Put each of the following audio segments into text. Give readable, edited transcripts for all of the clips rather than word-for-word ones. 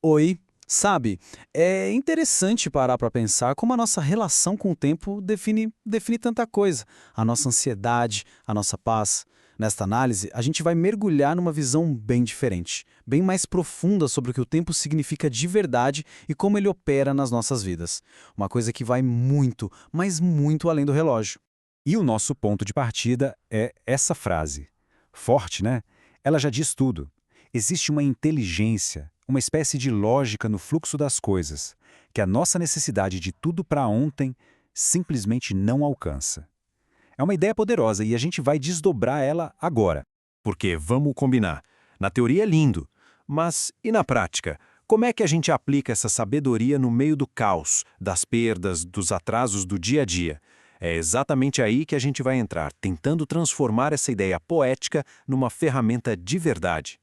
Oi, sabe, é interessante parar para pensar como a nossa relação com o tempo define tanta coisa. A nossa ansiedade, a nossa paz. Nesta análise, a gente vai mergulhar numa visão bem diferente, bem mais profunda sobre o que o tempo significa de verdade e como ele opera nas nossas vidas. Uma coisa que vai muito, mas muito além do relógio. E o nosso ponto de partida é essa frase. Forte, né? Ela já diz tudo. Existe uma inteligência, uma espécie de lógica no fluxo das coisas, que a nossa necessidade de tudo para ontem simplesmente não alcança. É uma ideia poderosa e a gente vai desdobrar ela agora. Porque, vamos combinar, na teoria é lindo, mas e na prática? Como é que a gente aplica essa sabedoria no meio do caos, das perdas, dos atrasos do dia a dia? É exatamente aí que a gente vai entrar, tentando transformar essa ideia poética numa ferramenta de verdade.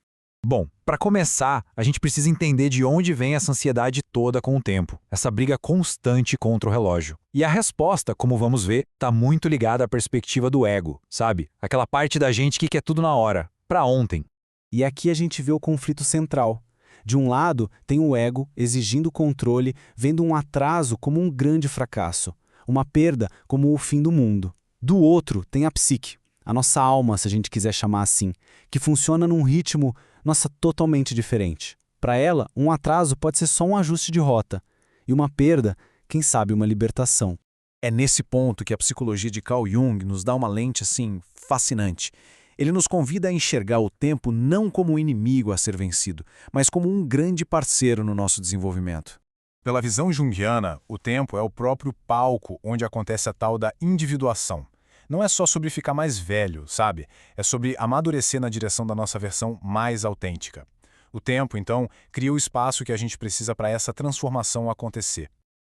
Bom, para começar, a gente precisa entender de onde vem essa ansiedade toda com o tempo, essa briga constante contra o relógio. E a resposta, como vamos ver, está muito ligada à perspectiva do ego, sabe? Aquela parte da gente que quer tudo na hora, para ontem. E aqui a gente vê o conflito central. De um lado, tem o ego exigindo controle, vendo um atraso como um grande fracasso, uma perda como o fim do mundo. Do outro, tem a psique, a nossa alma, se a gente quiser chamar assim, que funciona num ritmo, nossa, totalmente diferente. Para ela, um atraso pode ser só um ajuste de rota, e uma perda, quem sabe uma libertação. É nesse ponto que a psicologia de Carl Jung nos dá uma lente assim fascinante. Ele nos convida a enxergar o tempo não como um inimigo a ser vencido, mas como um grande parceiro no nosso desenvolvimento. Pela visão junguiana, o tempo é o próprio palco onde acontece a tal da individuação. Não é só sobre ficar mais velho, sabe? É sobre amadurecer na direção da nossa versão mais autêntica. O tempo, então, cria o espaço que a gente precisa para essa transformação acontecer.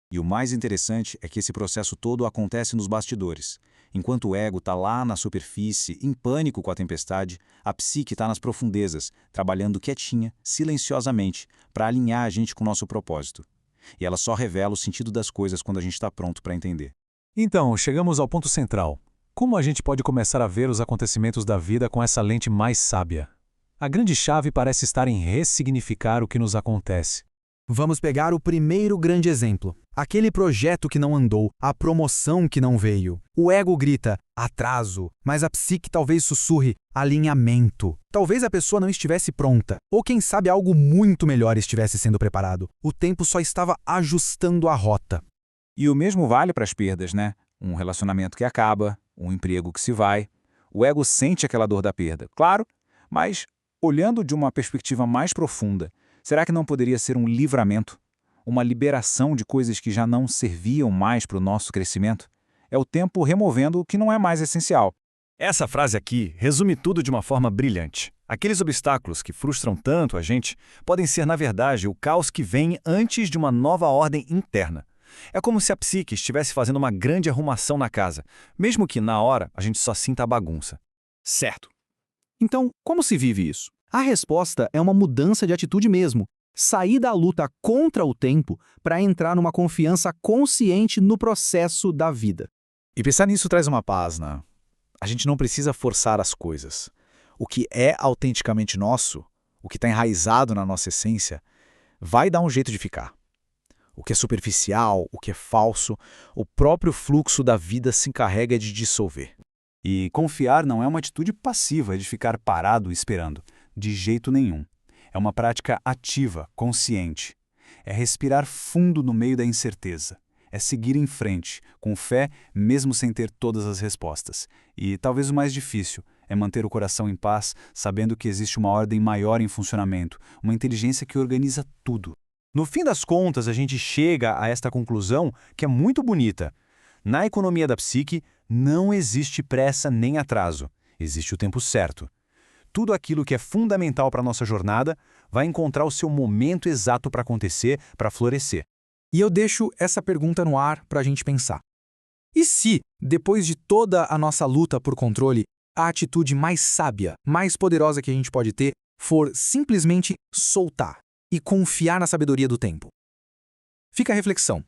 E o mais interessante é que esse processo todo acontece nos bastidores. Enquanto o ego está lá na superfície, em pânico com a tempestade, a psique está nas profundezas, trabalhando quietinha, silenciosamente, para alinhar a gente com o nosso propósito. E ela só revela o sentido das coisas quando a gente está pronto para entender. Então, chegamos ao ponto central. Como a gente pode começar a ver os acontecimentos da vida com essa lente mais sábia? A grande chave parece estar em ressignificar o que nos acontece. Vamos pegar o primeiro grande exemplo. Aquele projeto que não andou, a promoção que não veio. O ego grita, atraso, mas a psique talvez sussurre, alinhamento. Talvez a pessoa não estivesse pronta, ou quem sabe algo muito melhor estivesse sendo preparado. O tempo só estava ajustando a rota. E o mesmo vale para as perdas, né? Um relacionamento que acaba, um emprego que se vai. O ego sente aquela dor da perda, claro, mas olhando de uma perspectiva mais profunda, será que não poderia ser um livramento? Uma liberação de coisas que já não serviam mais para o nosso crescimento? É o tempo removendo o que não é mais essencial. Essa frase aqui resume tudo de uma forma brilhante. Aqueles obstáculos que frustram tanto a gente podem ser, na verdade, o caos que vem antes de uma nova ordem interna. É como se a psique estivesse fazendo uma grande arrumação na casa, mesmo que, na hora, a gente só sinta a bagunça. Certo. Então, como se vive isso? A resposta é uma mudança de atitude mesmo. Sair da luta contra o tempo para entrar numa confiança consciente no processo da vida. E pensar nisso traz uma paz, né? A gente não precisa forçar as coisas. O que é autenticamente nosso, o que está enraizado na nossa essência, vai dar um jeito de ficar. O que é superficial, o que é falso, o próprio fluxo da vida se encarrega de dissolver. E confiar não é uma atitude passiva de ficar parado esperando, de jeito nenhum. É uma prática ativa, consciente. É respirar fundo no meio da incerteza. É seguir em frente, com fé, mesmo sem ter todas as respostas. E talvez o mais difícil é manter o coração em paz, sabendo que existe uma ordem maior em funcionamento, uma inteligência que organiza tudo. No fim das contas, a gente chega a esta conclusão que é muito bonita. Na economia da psique, não existe pressa nem atraso. Existe o tempo certo. Tudo aquilo que é fundamental para a nossa jornada vai encontrar o seu momento exato para acontecer, para florescer. E eu deixo essa pergunta no ar para a gente pensar. E se, depois de toda a nossa luta por controle, a atitude mais sábia, mais poderosa que a gente pode ter for simplesmente soltar e confiar na sabedoria do tempo? Fica a reflexão.